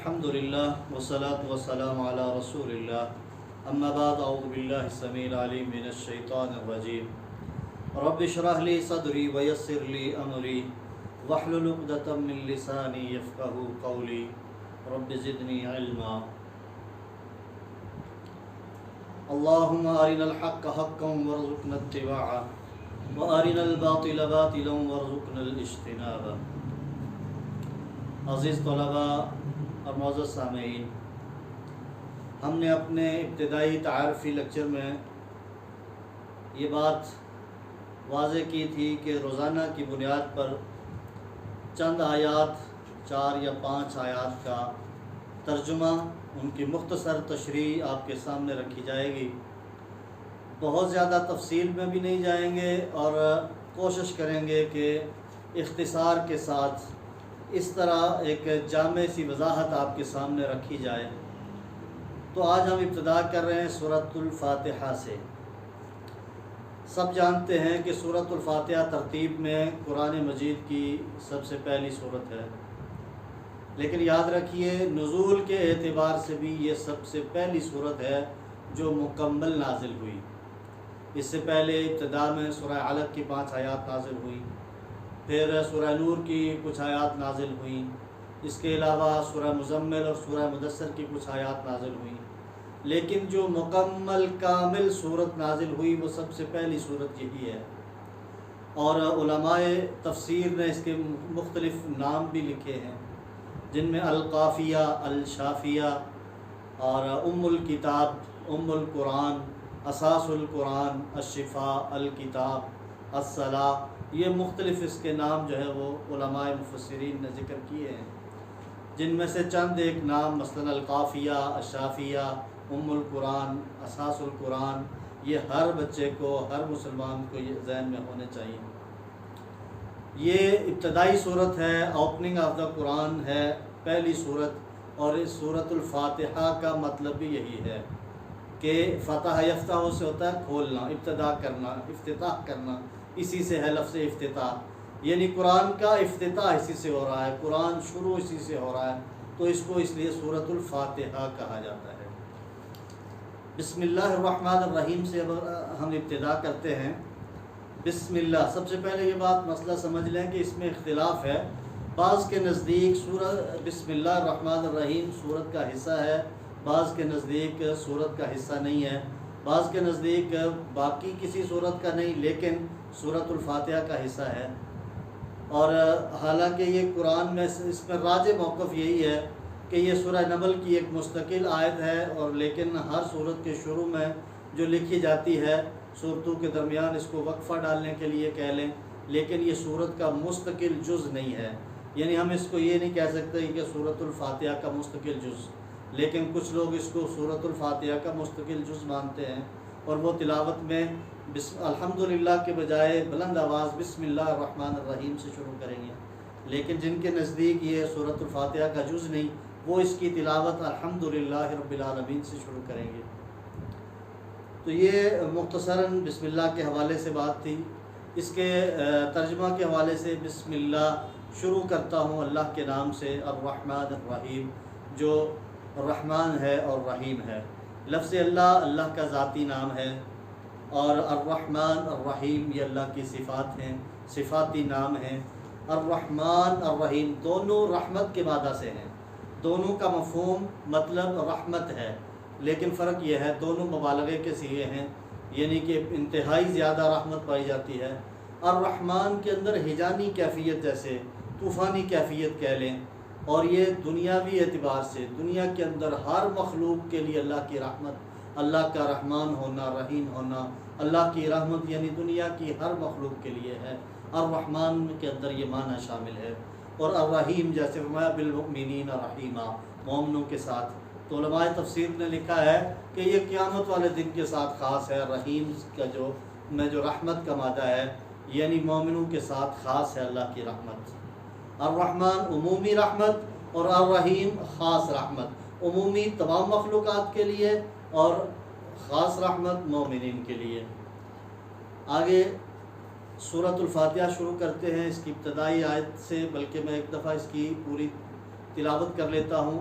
الحمد للہ والصلاة والسلام علی رسول اللہ اما بعد اعوذ باللہ السمیع العلیم من الشیطان الرجیم رب اشرح لی صدری ویسر لی امری واحلل عقدۃ من لسانی یفقهوا قولی رب زدنی علما اللہم ارنا الحق حقا وارزقنا اتباعه وارنا الباطل باطلا وارزقنا الاجتناب۔ عزیز طلباء اور معزز سامعین، ہم نے اپنے ابتدائی تعارفی لیکچر میں یہ بات واضح کی تھی کہ روزانہ کی بنیاد پر چند آیات، 4 یا 5 آیات کا ترجمہ، ان کی مختصر تشریح آپ کے سامنے رکھی جائے گی۔ بہت زیادہ تفصیل میں بھی نہیں جائیں گے اور کوشش کریں گے کہ اختصار کے ساتھ اس طرح ایک جامع سی وضاحت آپ کے سامنے رکھی جائے۔ تو آج ہم ابتدا کر رہے ہیں سورۃ الفاتحہ سے۔ سب جانتے ہیں کہ سورۃ الفاتحہ ترتیب میں قرآن مجید کی سب سے پہلی سورت ہے، لیکن یاد رکھیے نزول کے اعتبار سے بھی یہ سب سے پہلی سورت ہے جو مکمل نازل ہوئی۔ اس سے پہلے ابتدا میں سورہ علق کی 5 آیات نازل ہوئی، پھر سورہ نور کی کچھ آیات نازل ہوئیں، اس کے علاوہ سورہ مزمل اور سورہ مدثر کی کچھ آیات نازل ہوئیں، لیکن جو مکمل کامل صورت نازل ہوئی وہ سب سے پہلی صورت یہی ہے۔ اور علماء تفسیر نے اس کے مختلف نام بھی لکھے ہیں، جن میں القافیہ، الشافیہ اور ام الکتاب، ام القرآن، اساس القرآن، الشفاء، الکتاب، الصلاۃ، یہ مختلف اس کے نام جو ہے وہ علماء مفسرین نے ذکر کیے ہیں، جن میں سے چند ایک نام مثلا القافیہ، الشافیہ، ام القرآن، اساس القرآن، یہ ہر بچے کو، ہر مسلمان کو یہ ذہن میں ہونے چاہیے۔ یہ ابتدائی صورت ہے، اوپننگ آف دا قرآن ہے، پہلی صورت، اور اس سورۃ الفاتحہ کا مطلب بھی یہی ہے کہ فتح یفتح سے ہوتا ہے کھولنا، ابتدا کرنا، افتتاح کرنا، اسی سے ہے لفظ افتتاح، یعنی قرآن کا افتتاح اسی سے ہو رہا ہے، قرآن شروع اسی سے ہو رہا ہے، تو اس کو اس لیے سورۃ الفاتحہ کہا جاتا ہے۔ بسم اللہ الرحمن الرحیم سے ہم ابتدا کرتے ہیں۔ بسم اللہ، سب سے پہلے یہ بات مسئلہ سمجھ لیں کہ اس میں اختلاف ہے۔ بعض کے نزدیک سورۃ بسم اللہ الرحمن الرحیم سورت کا حصہ ہے، بعض کے نزدیک سورت کا حصہ نہیں ہے، بعض کے نزدیک باقی کسی سورت کا نہیں لیکن سورۃ الفاتحہ کا حصہ ہے۔ اور حالانکہ یہ قرآن میں اس میں راجح موقف یہی ہے کہ یہ سورہ نمل کی ایک مستقل آیت ہے، اور لیکن ہر سورت کے شروع میں جو لکھی جاتی ہے، سورتوں کے درمیان اس کو وقفہ ڈالنے کے لیے کہہ لیں، لیکن یہ سورت کا مستقل جز نہیں ہے، یعنی ہم اس کو یہ نہیں کہہ سکتے کہ سورۃ الفاتحہ کا مستقل جز، لیکن کچھ لوگ اس کو سورۃ الفاتحہ کا مستقل جز مانتے ہیں، اور وہ تلاوت میں الحمدللہ کے بجائے بلند آواز بسم اللہ الرحمن الرحیم سے شروع کریں گے، لیکن جن کے نزدیک یہ سورۃ الفاتحہ کا جز نہیں، وہ اس کی تلاوت الحمدللہ رب العالمین سے شروع کریں گے۔ تو یہ مختصراً بسم اللہ کے حوالے سے بات تھی۔ اس کے ترجمہ کے حوالے سے بسم اللہ شروع کرتا ہوں اللہ کے نام سے، الرحمن الرحیم، جو رحمان ہے اور رحیم ہے۔ لفظ اللہ کا ذاتی نام ہے، اور الرحمن الرحیم یہ اللہ کی صفات ہیں، صفاتی نام ہیں۔ الرحمن الرحیم دونوں رحمت کے مادہ سے ہیں، دونوں کا مفہوم مطلب رحمت ہے، لیکن فرق یہ ہے دونوں مبالغے کے صیغے ہیں، یعنی کہ انتہائی زیادہ رحمت پائی جاتی ہے۔ الرحمن کے اندر ہجانی کیفیت، جیسے طوفانی کیفیت کہہ لیں، اور یہ دنیاوی اعتبار سے دنیا کے اندر ہر مخلوق کے لیے اللہ کی رحمت، اللہ کا رحمان ہونا، رحیم ہونا، اللہ کی رحمت یعنی دنیا کی ہر مخلوق کے لیے ہے۔ الرحمن کے اندر یہ معنی شامل ہے، اور الرحیم جیسے فرمایا بالمؤمنین رحیما، مومنوں کے ساتھ۔ تو علماء تفسیر نے لکھا ہے کہ یہ قیامت والے دن کے ساتھ خاص ہے، رحیم کا جو رحمت کا مادہ ہے، یعنی مومنوں کے ساتھ خاص ہے اللہ کی رحمت۔ الرحمن عمومی رحمت اور الرحیم خاص رحمت، عمومی تمام مخلوقات کے لیے اور خاص رحمت مومنین کے لیے۔ آگے سورۃ الفاتحہ شروع کرتے ہیں اس کی ابتدائی آیت سے، بلکہ میں ایک دفعہ اس کی پوری تلاوت کر لیتا ہوں۔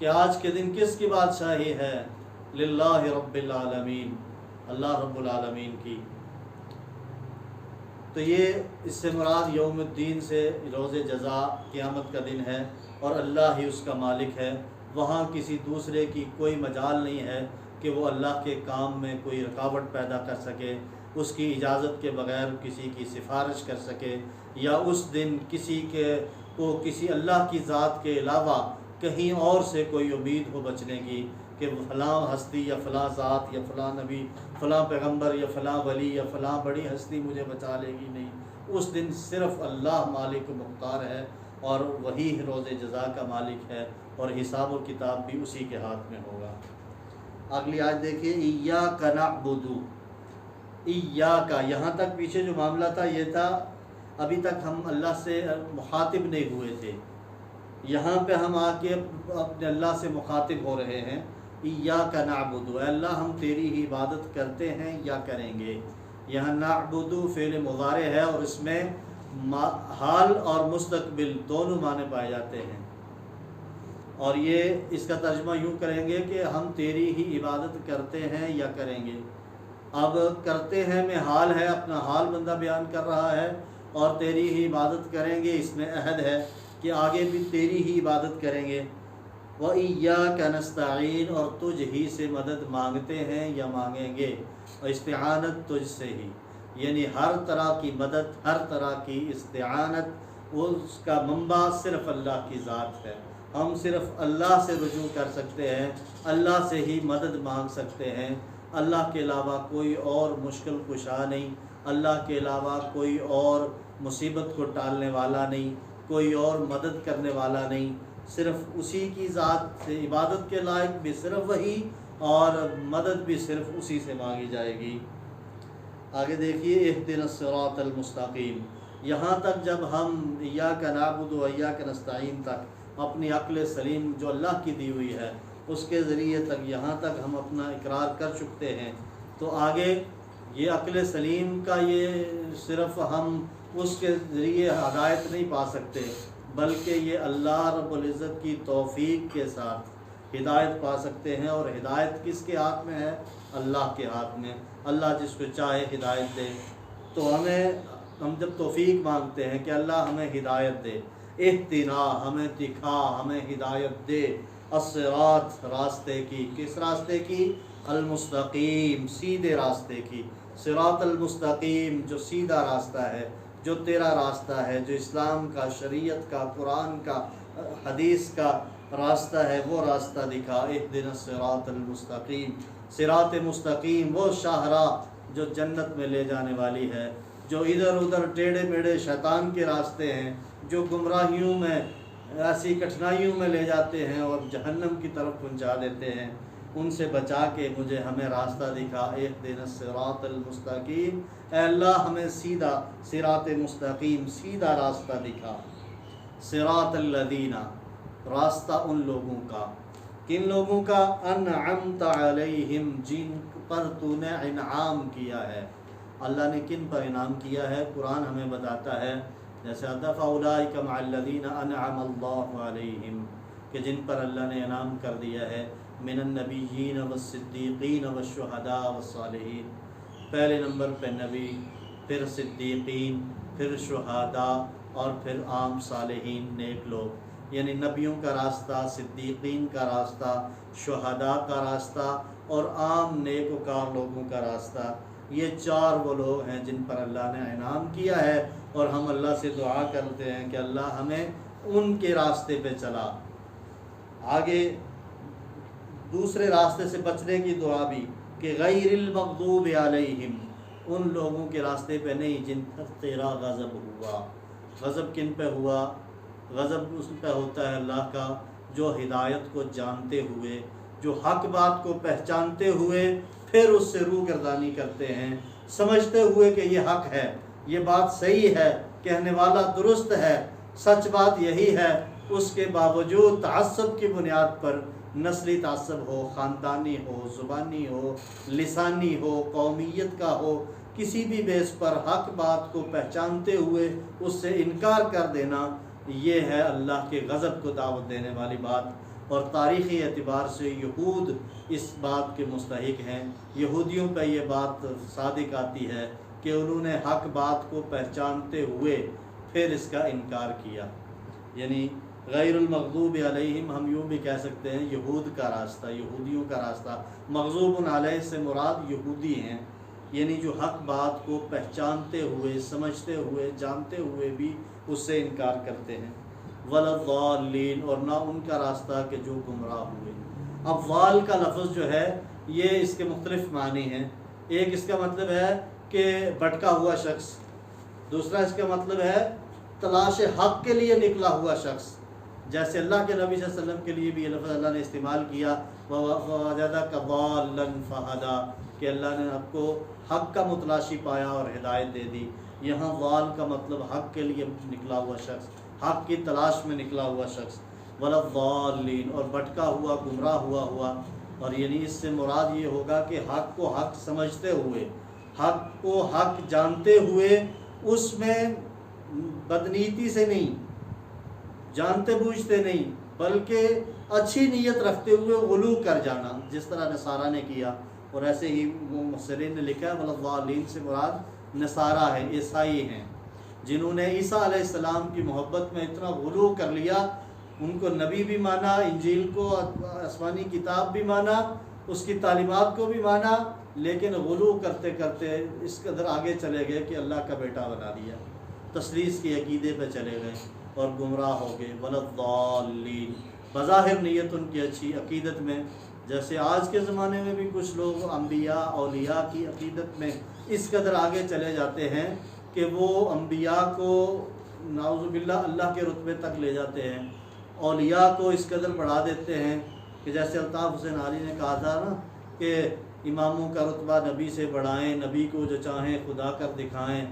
کہ آج کے دن کس کی بادشاہی ہے؟ للہ رب العالمین، اللہ رب العالمین کی۔ تو یہ اس سے مراد یوم الدین سے روز جزا قیامت کا دن ہے، اور اللہ ہی اس کا مالک ہے۔ وہاں کسی دوسرے کی کوئی مجال نہیں ہے کہ وہ اللہ کے کام میں کوئی رکاوٹ پیدا کر سکے، اس کی اجازت کے بغیر کسی کی سفارش کر سکے، یا اس دن کسی کو کسی اللہ کی ذات کے علاوہ کہیں اور سے کوئی امید ہو بچنے کی کہ فلاں ہستی یا فلاں ذات یا فلاں نبی، فلاں پیغمبر یا فلاں ولی یا فلاں بڑی ہستی مجھے بچا لے گی۔ نہیں، اس دن صرف اللہ مالک و مختار ہے، اور وہی روز جزا کا مالک ہے، اور حساب و کتاب بھی اسی کے ہاتھ میں ہوگا۔ اگلی آیت دیکھیے، ایاک نعبد، ایاک، یہاں تک پیچھے جو معاملہ تھا یہ تھا ابھی تک ہم اللہ سے مخاطب نہیں ہوئے تھے، یہاں پہ ہم آ کے اپنے اللہ سے مخاطب ہو رہے ہیں۔ ایاک نعبد، اے اللہ ہم تیری ہی عبادت کرتے ہیں یا کریں گے۔ یہاں نعبد فعل مضارع ہے، اور اس میں حال اور مستقبل دونوں معنی پائے جاتے ہیں، اور یہ اس کا ترجمہ یوں کریں گے کہ ہم تیری ہی عبادت کرتے ہیں یا کریں گے۔ اب کرتے ہیں میں حال ہے، اپنا حال بندہ بیان کر رہا ہے، اور تیری ہی عبادت کریں گے اس میں عہد ہے کہ آگے بھی تیری ہی عبادت کریں گے۔ وَإِيَّاكَ نَسْتَعِينُ، اور تجھ ہی سے مدد مانگتے ہیں یا مانگیں گے، اور استعانت تجھ سے ہی، یعنی ہر طرح کی مدد، ہر طرح کی استعانت، اس کا منبع صرف اللہ کی ذات ہے۔ ہم صرف اللہ سے رجوع کر سکتے ہیں، اللہ سے ہی مدد مانگ سکتے ہیں، اللہ کے علاوہ کوئی اور مشکل کشا نہیں، اللہ کے علاوہ کوئی اور مصیبت کو ٹالنے والا نہیں، کوئی اور مدد کرنے والا نہیں، صرف اسی کی ذات سے عبادت کے لائق بھی صرف وہی، اور مدد بھی صرف اسی سے مانگی جائے گی۔ آگے دیکھیے، اہدنا الصراط المستقیم، یہاں تک جب ہم ایاک نعبد و ایاک نستعین تک اپنی عقل سلیم جو اللہ کی دی ہوئی ہے اس کے ذریعے تک یہاں تک ہم اپنا اقرار کر چکتے ہیں، تو آگے یہ عقل سلیم کا یہ صرف ہم اس کے ذریعے ہدایت نہیں پا سکتے، بلکہ یہ اللہ رب العزت کی توفیق کے ساتھ ہدایت پا سکتے ہیں، اور ہدایت کس کے ہاتھ میں ہے؟ اللہ کے ہاتھ میں۔ اللہ جس کو چاہے ہدایت دے، تو ہم جب توفیق مانگتے ہیں کہ اللہ ہمیں ہدایت دے، اہدنا ہمیں دکھا، ہمیں ہدایت دے، الصراط راستے کی، کس راستے کی؟ المستقیم سیدھے راستے کی، صراط المستقیم جو سیدھا راستہ ہے، جو تیرا راستہ ہے، جو اسلام کا، شریعت کا، قرآن کا، حدیث کا راستہ ہے، وہ راستہ دکھا۔ اہدنا الصراط المستقیم، صراط مستقیم وہ شاہراہ جو جنت میں لے جانے والی ہے، جو ادھر ادھر ٹیڑھے میڑھے شیطان کے راستے ہیں، جو گمراہیوں میں، ایسی کٹھنائیوں میں لے جاتے ہیں اور جہنم کی طرف پہنچا دیتے ہیں، ان سے بچا کے مجھے راستہ دکھا۔ اہدنا الصراط المستقیم، اے اللہ ہمیں سیدھا صراط مستقیم سیدھا راستہ دکھا۔ صراط الذین، راستہ ان لوگوں کا، کن لوگوں کا؟ انعمت علیہم، جن پر تو نے انعام کیا ہے۔ اللہ نے کن پر انعام کیا ہے؟ قرآن ہمیں بتاتا ہے، جیسے فاولئک مع الذین انعم اللہ علیہم، کہ جن پر اللہ نے انعام کر دیا ہے، من النبیین والصدیقین والشہداء والصالحین، پہلے نمبر پہ نبی، پھر صدیقین، پھر شہداء، اور پھر عام صالحین نیک لوگ، یعنی نبیوں کا راستہ، صدیقین کا راستہ، شہداء کا راستہ، اور عام نیک وکار لوگوں کا راستہ۔ یہ چار وہ لوگ ہیں جن پر اللہ نے انعام کیا ہے، اور ہم اللہ سے دعا کرتے ہیں کہ اللہ ہمیں ان کے راستے پہ چلا۔ آگے دوسرے راستے سے بچنے کی دعا بھی، کہ غیر المغضوب علیہم، ان لوگوں کے راستے پہ نہیں جن پر تیرا غضب ہوا۔ غضب کن پہ ہوا؟ غضب اس پہ ہوتا ہے اللہ کا جو ہدایت کو جانتے ہوئے، جو حق بات کو پہچانتے ہوئے پھر اس سے روگردانی کرتے ہیں، سمجھتے ہوئے کہ یہ حق ہے، یہ بات صحیح ہے، کہنے والا درست ہے، سچ بات یہی ہے، اس کے باوجود تعصب کی بنیاد پر، نسلی تعصب ہو، خاندانی ہو، زبانی ہو، لسانی ہو، قومیت کا ہو، کسی بھی بیس پر حق بات کو پہچانتے ہوئے اس سے انکار کر دینا، یہ ہے اللہ کے غضب کو دعوت دینے والی بات۔ اور تاریخی اعتبار سے یہود اس بات کے مستحق ہیں۔ یہودیوں پہ یہ بات صادق آتی ہے کہ انہوں نے حق بات کو پہچانتے ہوئے پھر اس کا انکار کیا، یعنی غیر المغضوب علیہم ہم یوں بھی کہہ سکتے ہیں یہود کا راستہ، یہودیوں کا راستہ۔ مغضوب علیہ سے مراد یہودی ہیں، یعنی جو حق بات کو پہچانتے ہوئے، سمجھتے ہوئے، جانتے ہوئے بھی اس سے انکار کرتے ہیں۔ وَلَضَّالِّينَ اور نہ ان کا راستہ کہ جو گمراہ ہوئے۔ اب ضال کا لفظ جو ہے یہ اس کے مختلف معنی ہیں۔ ایک اس کا مطلب ہے کہ بھٹکا ہوا شخص، دوسرا اس کا مطلب ہے تلاش حق کے لیے نکلا ہوا شخص، جیسے اللہ کے نبی صلی اللہ علیہ وسلم کے لیے بھی یہ لفظ اللہ نے استعمال کیا وَوَجَدَكَ ضَالًّا فَهَدَىٰ کہ اللہ نے آپ کو حق کا متلاشی پایا اور ہدایت دے دی۔ یہاں ضال کا مطلب حق کے لیے نکلا ہوا شخص، حق کی تلاش میں نکلا ہوا شخص۔ وَلَضَّالِّينَ اور بھٹکا ہوا، گمراہ ہوا اور یعنی اس سے مراد یہ ہوگا کہ حق کو حق سمجھتے ہوئے، حق کو حق جانتے ہوئے اس میں بدنیتی سے نہیں، جانتے بوجھتے نہیں، بلکہ اچھی نیت رکھتے ہوئے غلو کر جانا، جس طرح نصارہ نے کیا۔ اور ایسے ہی مفسرین نے لکھا ہے وَلَضَّالِّينَ سے مراد نصارہ ہے، عیسائی ہیں، جنہوں نے عیسیٰ علیہ السلام کی محبت میں اتنا غلو کر لیا، ان کو نبی بھی مانا، انجیل کو آسمانی کتاب بھی مانا، اس کی تعلیمات کو بھی مانا، لیکن غلو کرتے کرتے اس قدر آگے چلے گئے کہ اللہ کا بیٹا بنا دیا، تثلیث کے عقیدے پہ چلے گئے اور گمراہ ہو گئے۔ وَلَضَّالِّينَ بظاہر نیت ان کی اچھی، عقیدت میں جیسے آج کے زمانے میں بھی کچھ لوگ انبیاء اولیاء کی عقیدت میں اس قدر آگے چلے جاتے ہیں کہ وہ انبیاء کو نعوذ باللہ اللہ کے رتبے تک لے جاتے ہیں، اولیاء کو اس قدر بڑھا دیتے ہیں کہ جیسے الطاف حسین علی نے کہا تھا نا کہ اماموں کا رتبہ نبی سے بڑھائیں، نبی کو جو چاہیں خدا کر دکھائیں۔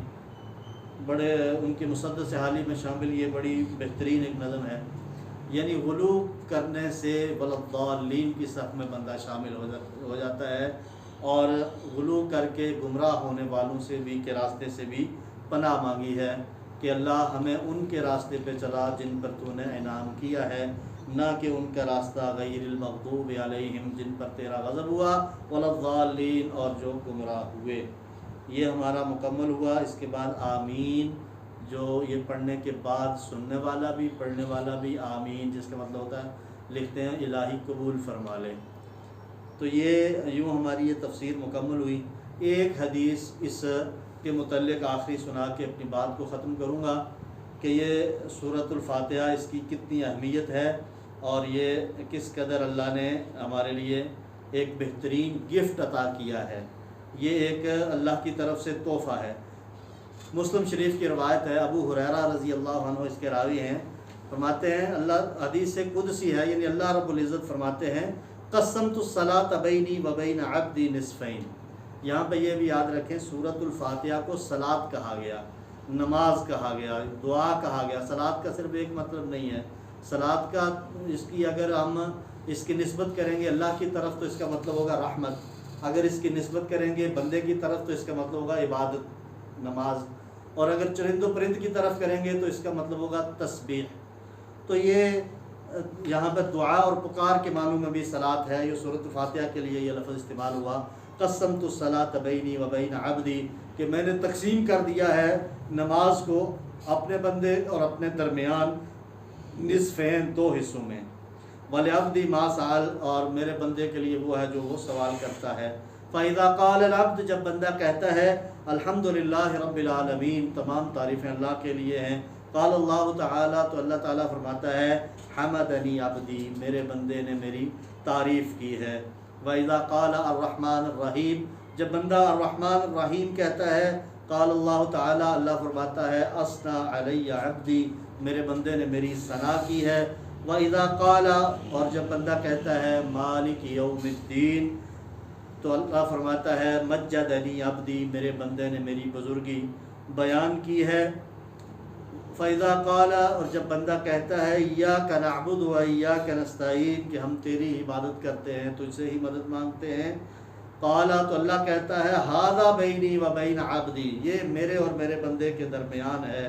بڑے ان کے مسدس حالی میں شامل یہ بڑی بہترین ایک نظم ہے، یعنی غلو کرنے سے وَلَضَّالِّينَ کی صف میں بندہ شامل ہو جاتا ہے، اور غلو کر کے گمراہ ہونے والوں سے بھی کے راستے سے بھی پناہ مانگی ہے کہ اللہ ہمیں ان کے راستے پہ چلا جن پر تو نے انعام کیا ہے، نہ کہ ان کا راستہ غیر المغضوب علیہم جن پر تیرا غضب ہوا، وَلَضَّالِّينَ اور جو گمراہ ہوئے۔ یہ ہمارا مکمل ہوا۔ اس کے بعد آمین، جو یہ پڑھنے کے بعد سننے والا بھی پڑھنے والا بھی آمین، جس کا مطلب ہوتا ہے لکھتے ہیں الہی قبول فرما لے۔ تو یہ یوں ہماری یہ تفسیر مکمل ہوئی۔ ایک حدیث اس کے متعلق آخری سنا کے اپنی بات کو ختم کروں گا کہ یہ سورۃ الفاتحہ اس کی کتنی اہمیت ہے اور یہ کس قدر اللہ نے ہمارے لیے ایک بہترین گفٹ عطا کیا ہے۔ یہ ایک اللہ کی طرف سے تحفہ ہے۔ مسلم شریف کی روایت ہے، ابو ہریرہ رضی اللہ عنہ اس کے راوی ہیں، فرماتے ہیں اللہ حدیث سے قدسی ہے، یعنی اللہ رب العزت فرماتے ہیں قسمت الصلاۃ بینی و بین عبدی نصفین۔ یہاں پہ یہ بھی یاد رکھیں سورۃ الفاتحہ کو صلاۃ کہا گیا، نماز کہا گیا، دعا کہا گیا۔ صلاۃ کا صرف ایک مطلب نہیں ہے، صلاۃ کا اس کی اگر ہم اس کی نسبت کریں گے اللہ کی طرف تو اس کا مطلب ہوگا رحمت، اگر اس کی نسبت کریں گے بندے کی طرف تو اس کا مطلب ہوگا عبادت، نماز، اور اگر چرند و پرند کی طرف کریں گے تو اس کا مطلب ہوگا تسبیح۔ تو یہ یہاں پر دعا اور پکار کے معنوں میں بھی صلاۃ ہے۔ یہ سورۃ الفاتحہ کے لیے یہ لفظ استعمال ہوا قسمت الصلاۃ بینی و بین عبدی، کہ میں نے تقسیم کر دیا ہے نماز کو اپنے بندے اور اپنے درمیان نصفین، دو حصوں میں، وَلِعَبْدِ مَا سَأَلَ اور میرے بندے کے لیے وہ ہے جو وہ سوال کرتا ہے۔ فَإِذَا قَالَ الْعَبْدُ جب بندہ کہتا ہے الحمدللہ رب العالمین، تمام تعریفیں اللہ کے لیے ہیں، قال اللہ تعالیٰ تو اللہ تعالیٰ فرماتا ہے حمدنی عبدی، میرے بندے نے میری تعریف کی ہے۔ وَإِذَا قَالَ الرحمن الرحیم جب بندہ الرحمن الرحیم کہتا ہے قال اللہ تعالیٰ اللہ فرماتا ہے اثنى علی عبدی، میرے بندے نے میری ثنا کی ہے۔ وَإِذَا قَالَ اور جب بندہ کہتا ہے مالک یوم الدین تو اللہ فرماتا ہے مجدنی عبدی، میرے بندے نے میری بزرگی بیان کی ہے۔ فَإِذَا قَالَ اور جب بندہ کہتا ہے إِيَّاكَ نَعْبُدُ وَإِيَّاكَ نَسْتَعِينُ کہ ہم تیری عبادت کرتے ہیں، تجھ سے ہی مدد مانگتے ہیں، قَالَ تو اللہ کہتا ہے هَذَا بَيْنِي وَبَيْنَ عَبْدِي، یہ میرے اور میرے بندے کے درمیان ہے،